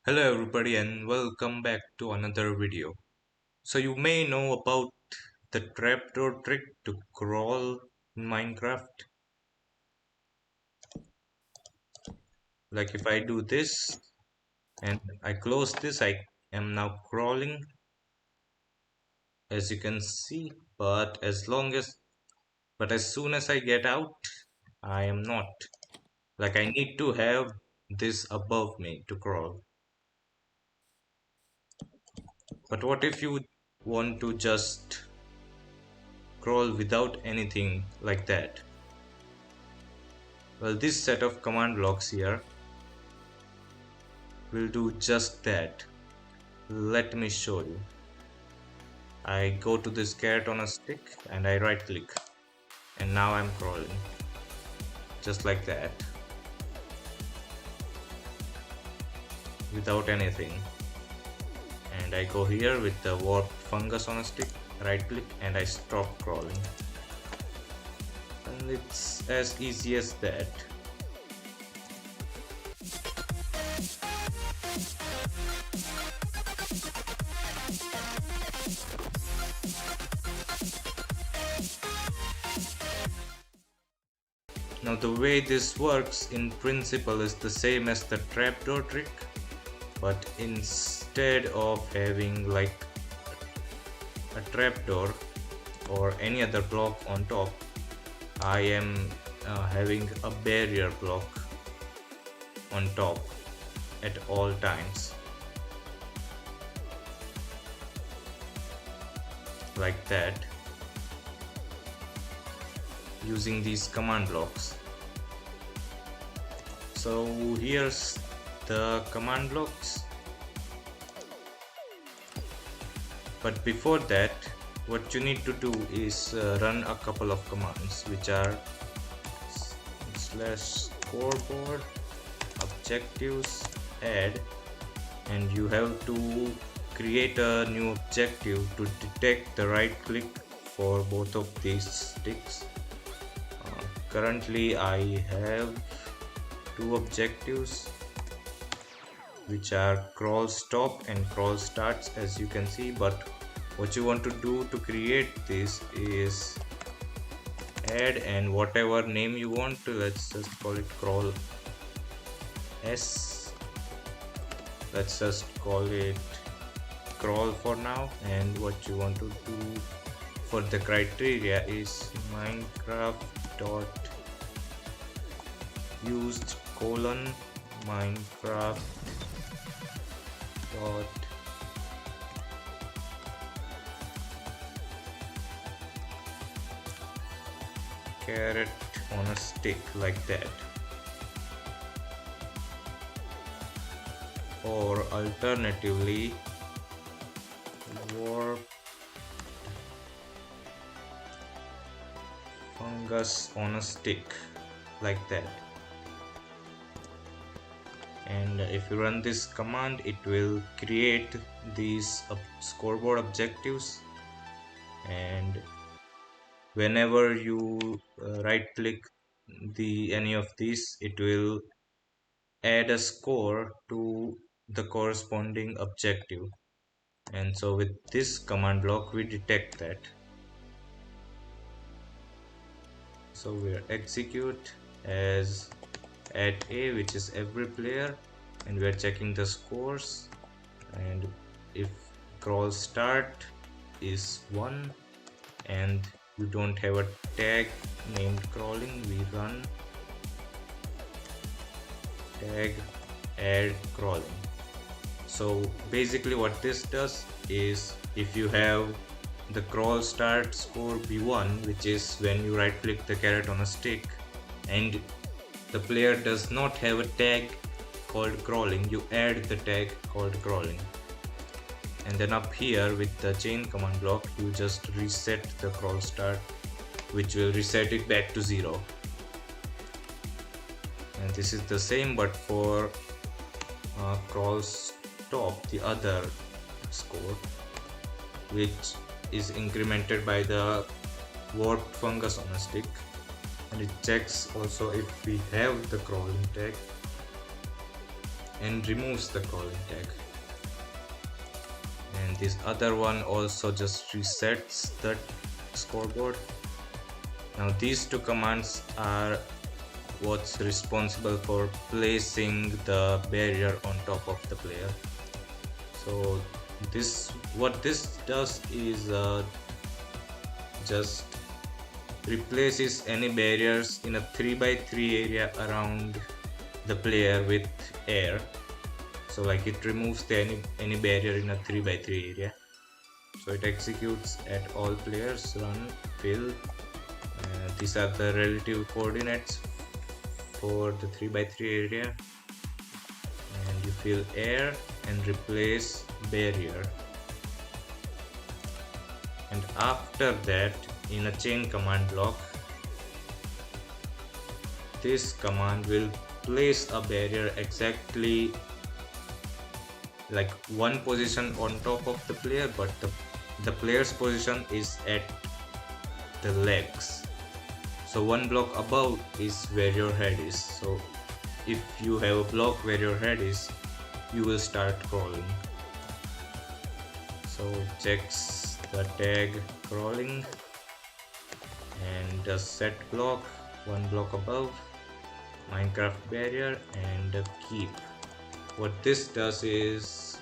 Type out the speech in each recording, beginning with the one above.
Hello everybody and welcome back to another video. So you may know about the trapdoor trick to crawl in Minecraft. Like if I do this and I close this, I am now crawling as you can see, but as soon as I get out, I am not. Like I need to have this above me to crawl. But what if you want to just crawl without anything like that? Well, this set of command blocks here will do just that. Let me show you. I go to this carrot on a stick and I right click, and now I'm crawling just like that without anything. And I go here with the warped fungus on a stick, right click, and I stop crawling. And it's as easy as that. Now the way this works in principle is the same as the trapdoor trick, but instead of having like a trapdoor or any other block on top, I am having a barrier block on top at all times, like that, using these command blocks. So here's the command blocks, but before that what you need to do is run a couple of commands, which are /scoreboard objectives add, and you have to create a new objective to detect the right click for both of these sticks. Currently I have two objectives, which are crawl stop and crawl starts, as you can see. But what you want to do to create this is add, and whatever name you want to, let's just call it crawl s, let's just call it crawl for now. And what you want to do for the criteria is Minecraft dot used colon Minecraft dot carrot on a stick, like that. Or alternatively warp fungus on a stick, like that. And if you run this command, it will create these scoreboard objectives, and whenever you right click any of these, it will add a score to the corresponding objective. And so with this command block we detect that. So we'll execute as @a, which is every player, and we are checking the scores. And if crawl start is 1 and you don't have a tag named crawling, we run tag add crawling. So basically what this does is, if you have the crawl start score be 1, which is when you right click the carrot on a stick, and the player does not have a tag called crawling, you add the tag called crawling. And then up here with the chain command block, you just reset the crawl start, which will reset it back to 0. And this is the same but for crawl stop, the other score, which is incremented by the warped fungus on a stick. And it checks also if we have the crawling tag. and removes the crawling tag. And this other one also just resets the scoreboard. Now these two commands are what's responsible for placing the barrier on top of the player. So what this does is just replaces any barriers in a 3x3 area around the player with air. So like it removes any barrier in a 3x3 area. So it executes at all players. Run, fill. These are the relative coordinates for the 3x3 area. And you fill air and replace barrier. And after that, in a chain command block, this command will place a barrier exactly like one position on top of the player, but the player's position is at the legs. So one block above is where your head is. So if you have a block where your head is, you will start crawling. So checks the tag crawling and the set block, one block above, Minecraft barrier, and a keep. What this does is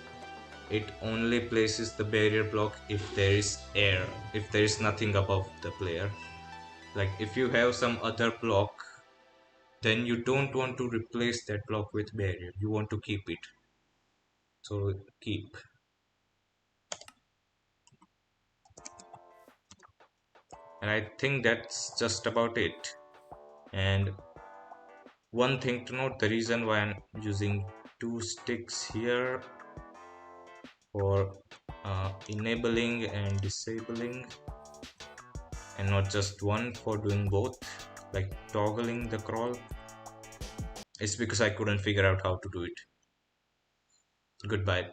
it only places the barrier block if there is air, if there is nothing above the player. Like if you have some other block, then you don't want to replace that block with barrier, you want to keep it. So keep. And I think that's just about it. And one thing to note, the reason why I'm using two sticks here for enabling and disabling and not just one for doing both, like toggling the crawl, is because I couldn't figure out how to do it. Goodbye.